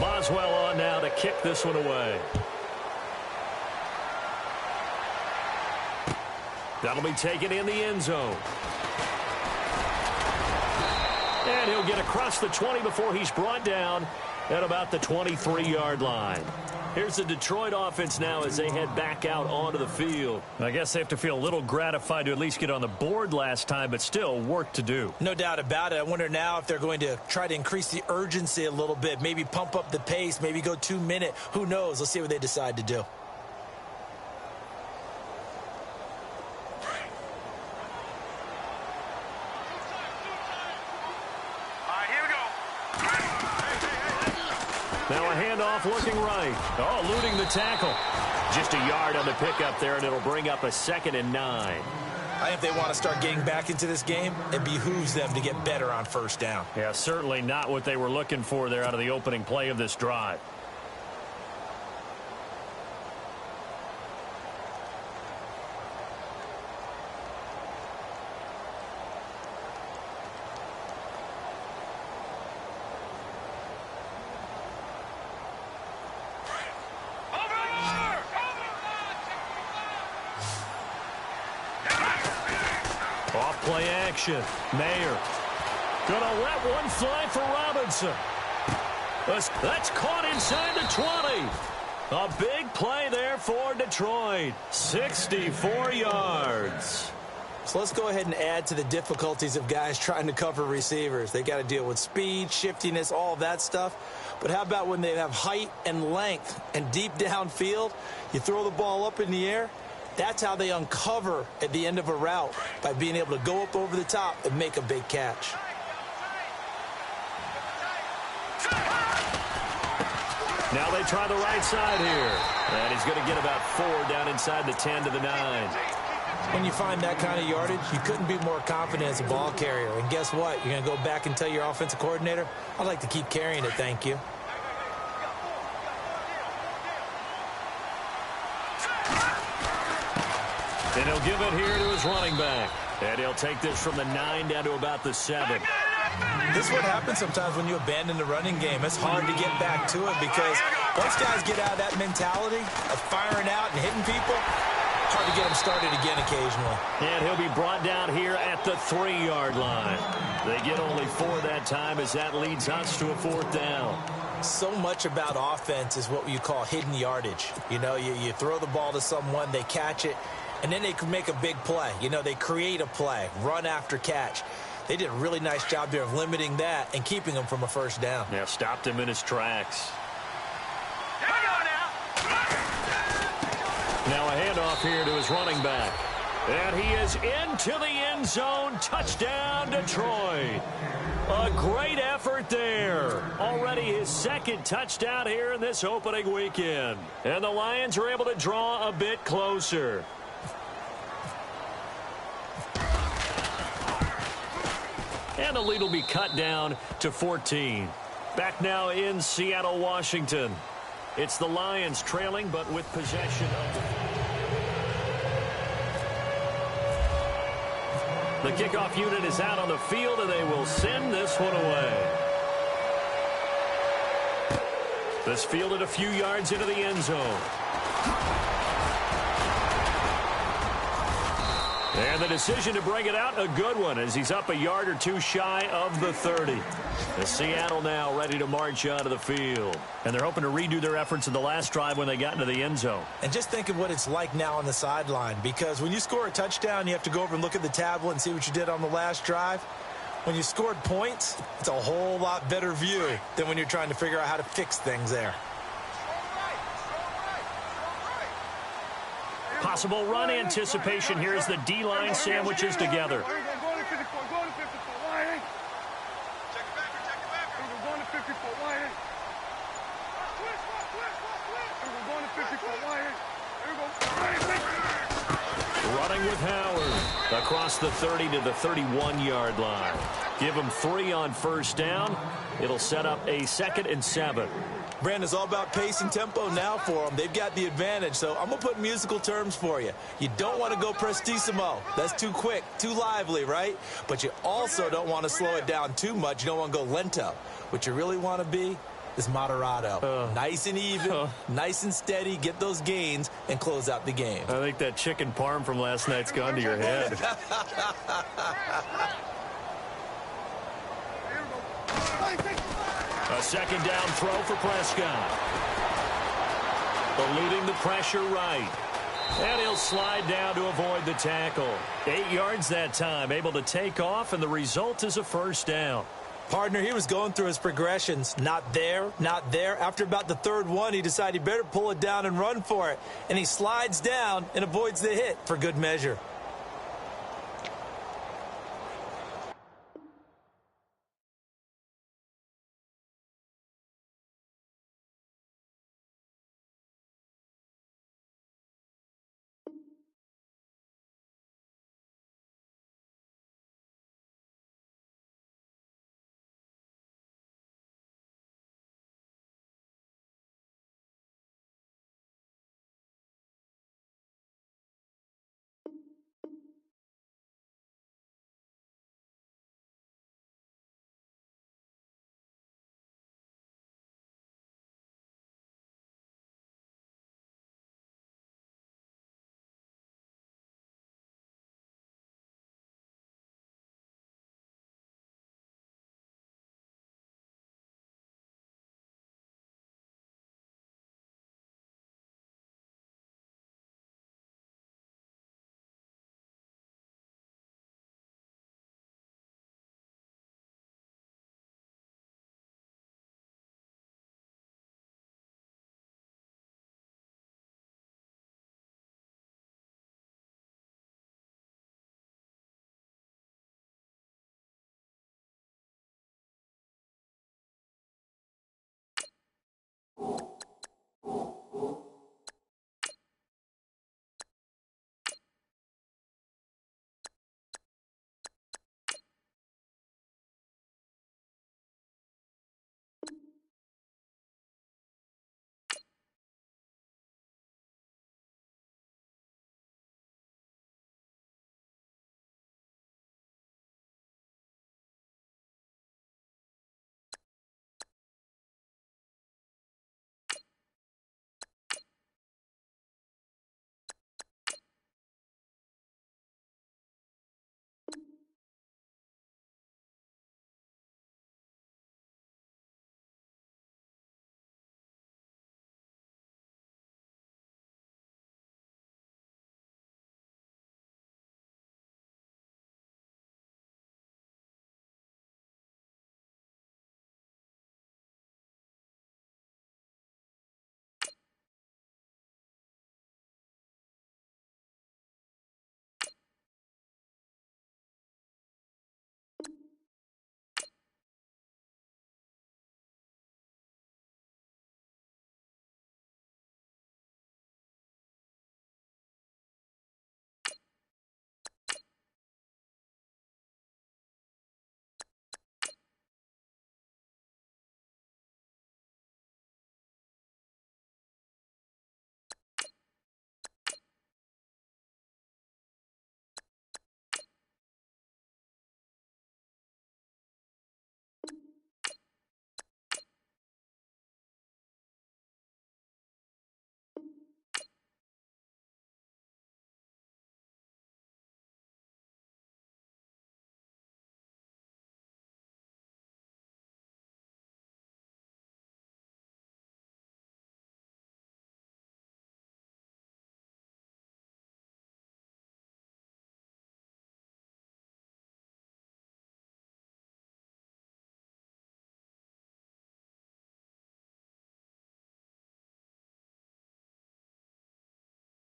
Boswell on now to kick this one away. That'll be taken in the end zone. And he'll get across the 20 before he's brought down at about the 23-yard line. Here's the Detroit offense now as they head back out onto the field. I guess they have to feel a little gratified to at least get on the board last time, but still work to do. No doubt about it. I wonder now if they're going to try to increase the urgency a little bit, maybe pump up the pace, maybe go 2 minute. Who knows? Let's see what they decide to do. Now a handoff looking right. Oh, eluding the tackle. Just a yard on the pickup there, and it'll bring up a 2nd and 9. I think if they want to start getting back into this game, it behooves them to get better on first down. Yeah, certainly not what they were looking for there out of the opening play of this drive. Play action. Mayer. Gonna let one fly for Robinson. That's caught inside the 20. A big play there for Detroit. 64 yards. So let's go ahead and add to the difficulties of guys trying to cover receivers. They got to deal with speed, shiftiness, all of that stuff. But how about when they have height and length and deep downfield? You throw the ball up in the air. That's how they uncover at the end of a route, by being able to go up over the top and make a big catch. Now they try the right side here. And he's going to get about 4 down inside the 10 to the 9. When you find that kind of yardage, you couldn't be more confident as a ball carrier. And guess what? You're going to go back and tell your offensive coordinator, I'd like to keep carrying it, thank you. And he'll give it here to his running back. And he'll take this from the 9 down to about the 7. This is what happens sometimes when you abandon the running game. It's hard to get back to it because once guys get out of that mentality of firing out and hitting people, hard to get them started again occasionally. And he'll be brought down here at the 3-yard line. They get only 4 that time as that leads us to a 4th down. So much about offense is what you call hidden yardage. You know, you throw the ball to someone, they catch it, and then they can make a big play. You know, they create a play, run after catch. They did a really nice job there of limiting that and keeping him from a first down. Yeah, stopped him in his tracks. Now a handoff here to his running back. And he is into the end zone. Touchdown, Detroit. A great effort there. Already his 2nd touchdown here in this opening weekend. And the Lions are able to draw a bit closer. And the lead will be cut down to 14. Back now in Seattle, Washington. It's the Lions trailing, but with possession of the kickoff unit is out on the field, and they will send this one away. This fielded a few yards into the end zone. And the decision to bring it out, a good one, as he's up a yard or 2 shy of the 30. The Seattle now ready to march out of the field. And they're hoping to redo their efforts in the last drive when they got into the end zone. And just think of what it's like now on the sideline, because when you score a touchdown, you have to go over and look at the tablet and see what you did on the last drive. When you scored points, it's a whole lot better view than when you're trying to figure out how to fix things there. Possible run anticipation here as the D-line sandwiches together. Running with Howard across the 30 to the 31-yard line. Give him 3 on first down. It'll set up a 2nd and 7. Brandon, it's all about pace and tempo now for them. They've got the advantage, so I'm going to put musical terms for you. You don't want to go prestissimo. That's too quick, too lively, right? But you also don't want to slow it down too much. You don't want to go lento. What you really want to be is moderato. Nice and even, nice and steady, get those gains, and close out the game. I think that chicken parm from last night's gone to your head. A 2nd down throw for Prescott. Eluding the pressure right. And he'll slide down to avoid the tackle. 8 yards that time, able to take off, and the result is a first down. Partner, he was going through his progressions. Not there, not there. After about the 3rd one, he decided he better pull it down and run for it. And he slides down and avoids the hit for good measure.